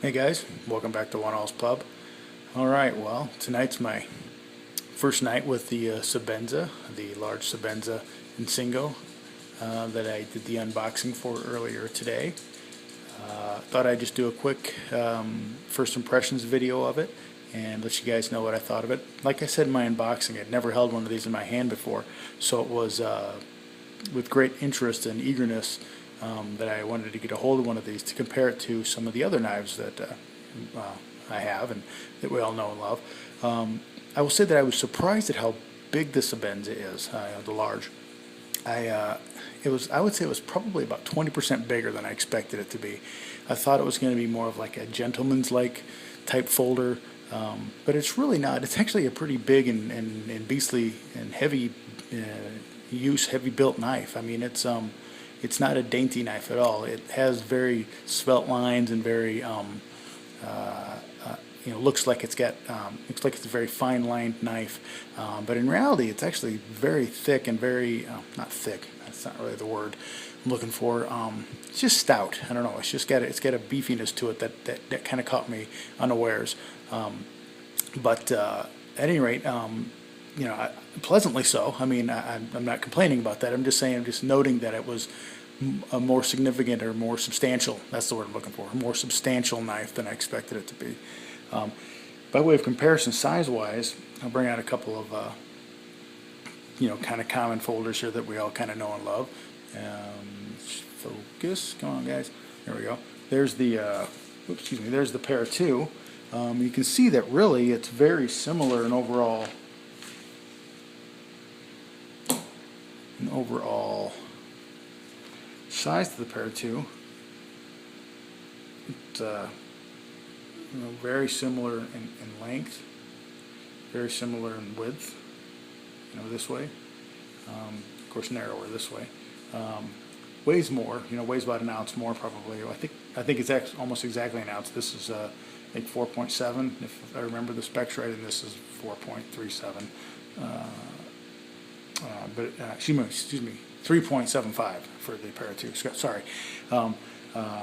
Hey guys, welcome back to One All's Pub. Alright, well, tonight's my first night with the Sebenza, the large Sebenza Insingo that I did the unboxing for earlier today. Thought I'd just do a quick first impressions video of it and let you guys know what I thought of it. Like I said in my unboxing, I'd never held one of these in my hand before, so it was with great interest and eagerness that I wanted to get a hold of one of these to compare it to some of the other knives that I have and that we all know and love. I will say that I was surprised at how big the Sebenza is, the large. I would say it was probably about 20% bigger than I expected it to be. I thought it was going to be more of like a gentleman's like type folder, but it's really not. It's actually a pretty big and beastly and heavy use, heavy built knife. I mean, it's not a dainty knife at all. It has very svelte lines and very looks like it's a very fine lined knife, but in reality it's actually very thick and very not thick, that's not really the word I'm looking for. It's just stout. I don't know, it's got a beefiness to it that kind of caught me unawares, but at any rate, pleasantly so. I mean, I'm not complaining about that. I'm just noting that it was a more significant or more substantial, that's the word I'm looking for, a more substantial knife than I expected it to be. By way of comparison, size-wise, I'll bring out a couple of kind of common folders here that we all kind of know and love. Focus, come on guys, there we go. There's the there's the pair two. You can see that really it's very similar in overall size to the pair two. It's very similar in length, very similar in width, this way, of course narrower this way, weighs more, weighs about an ounce more probably. I think it's almost exactly an ounce. This is I think 4.7 if I remember the specs right, and this is 4.37, excuse me, 3.75 for the pair of two, sorry.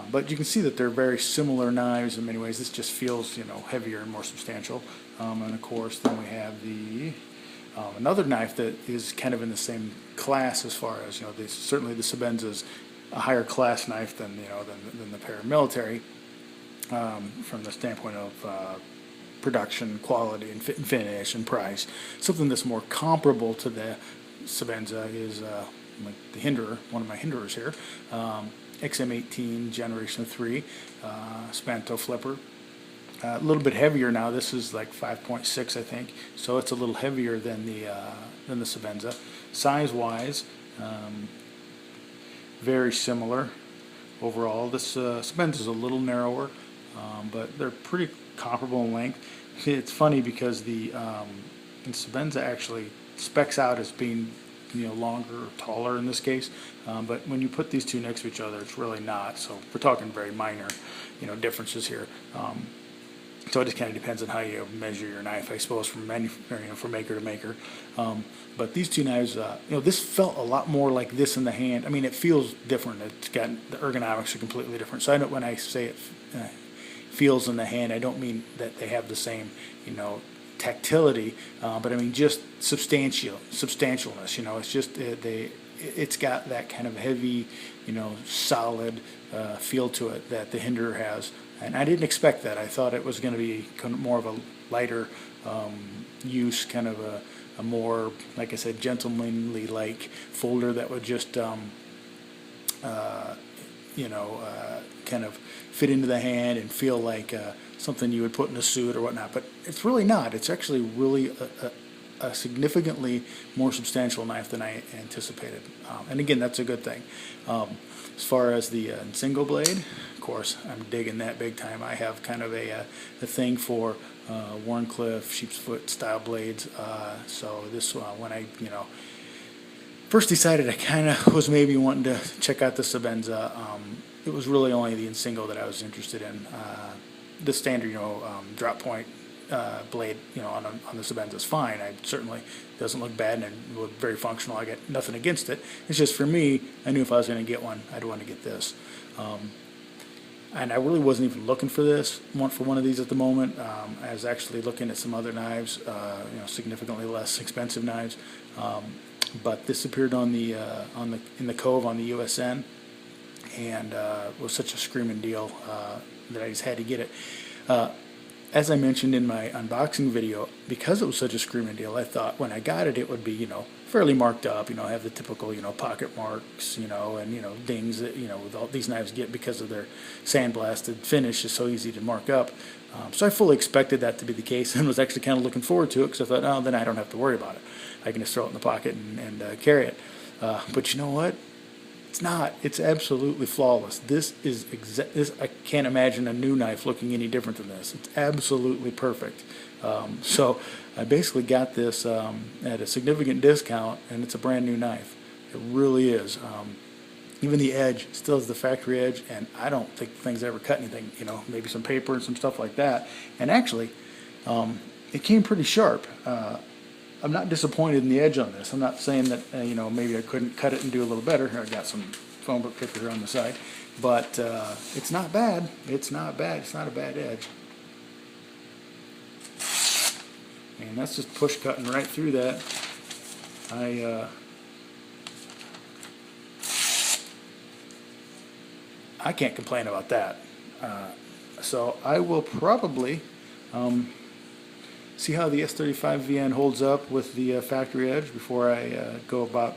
But you can see that they're very similar knives in many ways. This just feels, heavier and more substantial. And of course, then we have the another knife that is kind of in the same class as far as, certainly the Sebenza is a higher class knife than than the paramilitary, from the standpoint of production, quality, and fit and finish and price. Something that's more comparable to the Sebenza is like the Hinderer, one of my Hinderers here. XM18 Generation 3 Spanto flipper. A little bit heavier now. This is like 5.6, I think, so it's a little heavier than the Sebenza. Size-wise, very similar overall. This Sebenza is a little narrower, but they're pretty comparable in length. It's funny because the Sebenza actually specs out as being longer or taller in this case, but when you put these two next to each other, it's really not. So we're talking very minor, differences here. So it just kind of depends on how you measure your knife, I suppose, from from maker to maker. But these two knives, this felt a lot more like this in the hand. I mean, it feels different. It's got the ergonomics are completely different. So I know when I say it feels in the hand, I don't mean that they have the same, tactility, but I mean just substantialness. It's just it's got that kind of heavy, solid feel to it that the Hinderer has, and I didn't expect that. I thought it was going to be kind of more of a lighter use, kind of a more, like I said, gentlemanly like folder that would just kind of fit into the hand and feel like something you would put in a suit or whatnot, but it's really not. It's actually really a significantly more substantial knife than I anticipated, and again, that's a good thing. As far as the Insingo blade, of course, I'm digging that big time. I have kind of a thing for Wharncliffe, sheep's foot style blades, so this when I first decided I kind of was maybe wanting to check out the Sebenza, it was really only the Insingo that I was interested in. The standard, drop point blade, on the Sebenza is fine. I certainly doesn't look bad and it looked very functional. I got nothing against it. It's just for me, I knew if I was going to get one, I'd want to get this. and I really wasn't even looking for one of these at the moment. I was actually looking at some other knives, significantly less expensive knives. But this appeared in the Cove on the USN, and was such a screaming deal that I just had to get it. As I mentioned in my unboxing video, because it was such a screaming deal, I thought when I got it, it would be, fairly marked up, have the typical, pocket marks, and, dings that, with all these knives get because of their sandblasted finish is so easy to mark up. So I fully expected that to be the case and was actually kind of looking forward to it because I thought, oh, then I don't have to worry about it. I can just throw it in the pocket and carry it. But you know what? It's not. It's absolutely flawless. This I can't imagine a new knife looking any different than this. It's absolutely perfect. So I basically got this at a significant discount, and it's a brand new knife. It really is. Even the edge still has the factory edge, and I don't think the thing's ever cut anything. Maybe some paper and some stuff like that. And actually, it came pretty sharp. I'm not disappointed in the edge on this. I'm not saying that maybe I couldn't cut it and do a little better. Here I got some phone book paper here on the side, but it's not bad. It's not bad. It's not a bad edge. And that's just push cutting right through that. I can't complain about that. So I will probably see how the S35 VN holds up with the factory edge before I go about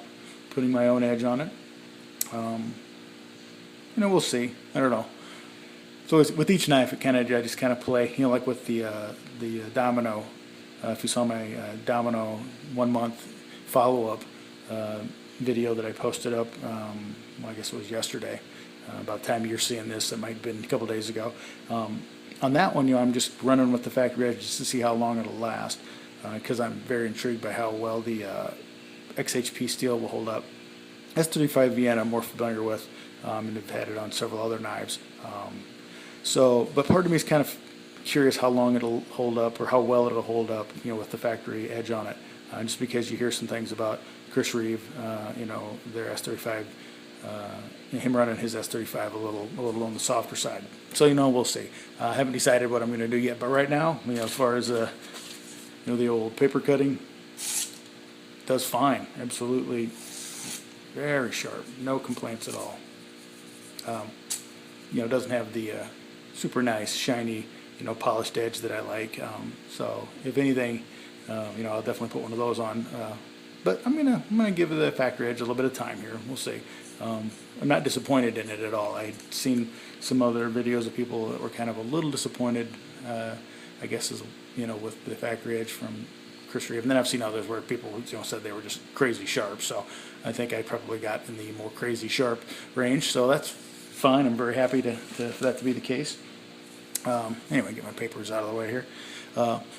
putting my own edge on it. We'll see. I don't know. So with each knife, I just kind of play. Like with the Domino. If you saw my Domino 1 month follow-up video that I posted up, I guess it was yesterday. About the time you're seeing this, it might have been a couple days ago. On that one, I'm just running with the factory edge just to see how long it'll last, because I'm very intrigued by how well the XHP steel will hold up. S35 VN I'm more familiar with, and have had it on several other knives. But part of me is kind of curious how long it'll hold up, or how well it'll hold up, with the factory edge on it. Just because you hear some things about Chris Reeve, their S35. Him running his S35 a little on the softer side. So we'll see. I haven't decided what I'm going to do yet, but right now, as far as the old paper cutting, does fine. Absolutely, very sharp. No complaints at all. It doesn't have the super nice, shiny, polished edge that I like. So if anything, I'll definitely put one of those on. But I'm gonna give the factory edge a little bit of time here. We'll see. I'm not disappointed in it at all. I'd seen some other videos of people that were kind of a little disappointed, I guess, with the factory edge from Chris Reeve. And then I've seen others where people said they were just crazy sharp. So I think I probably got in the more crazy sharp range. So that's fine. I'm very happy for that to be the case. Anyway, get my papers out of the way here.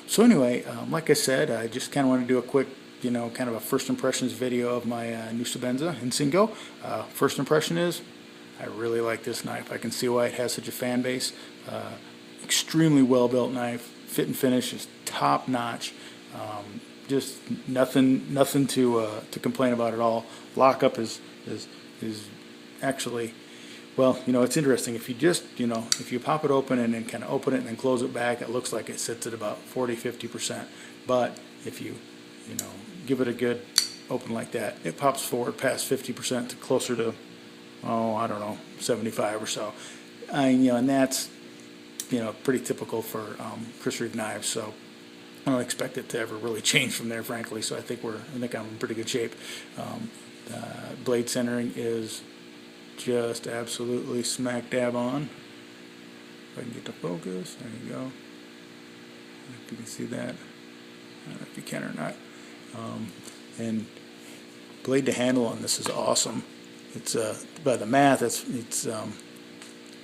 So anyway, like I said, I just kind of want to do a quick kind of a first impressions video of my new Sebenza Insingo. First impression is, I really like this knife. I can see why it has such a fan base. Extremely well built knife. Fit and finish is top notch. Just nothing to complain about at all. Lockup is actually, well, it's interesting. If you just, if you pop it open and then kind of open it and then close it back, it looks like it sits at about 40-50%. But if you give it a good open like that, it pops forward past 50% to closer to, I don't know, 75 or so. And that's, pretty typical for Chris Reeve knives. So I don't expect it to ever really change from there, frankly. So I think I'm in pretty good shape. Blade centering is just absolutely smack dab on. If I can get to focus, there you go. If you can see that, I don't know if you can or not. And blade to handle on this is awesome. It's by the math, it's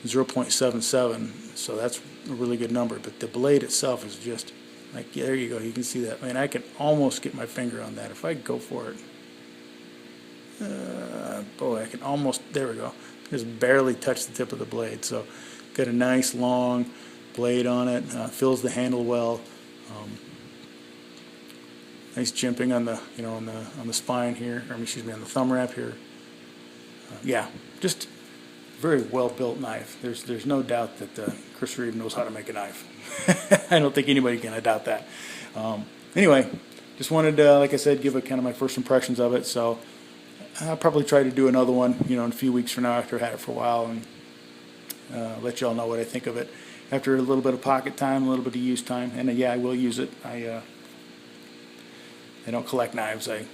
0.77, so that's a really good number. But the blade itself is just like, yeah, there you go. You can see that. I mean, I can almost get my finger on that if I go for it. Boy, I can almost. There we go. Just barely touch the tip of the blade. So, got a nice long blade on it. Fills the handle well. Nice jimping on the on the spine here, or excuse me, on the thumb wrap here. Yeah, just very well built knife. There's no doubt that Chris Reeve knows how to make a knife. I don't think anybody can doubt that. Anyway, just wanted to, like I said, give it kind of my first impressions of it. So I'll probably try to do another one, in a few weeks from now after I had it for a while, and let you all know what I think of it after a little bit of pocket time, a little bit of use time. And yeah, I will use it. I don't collect knives. I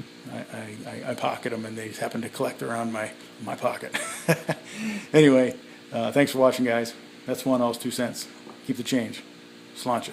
pocket them, and they just happen to collect around my pocket. Anyway, thanks for watching, guys. That's 1 all's 2 cents. Keep the change. Sláinte.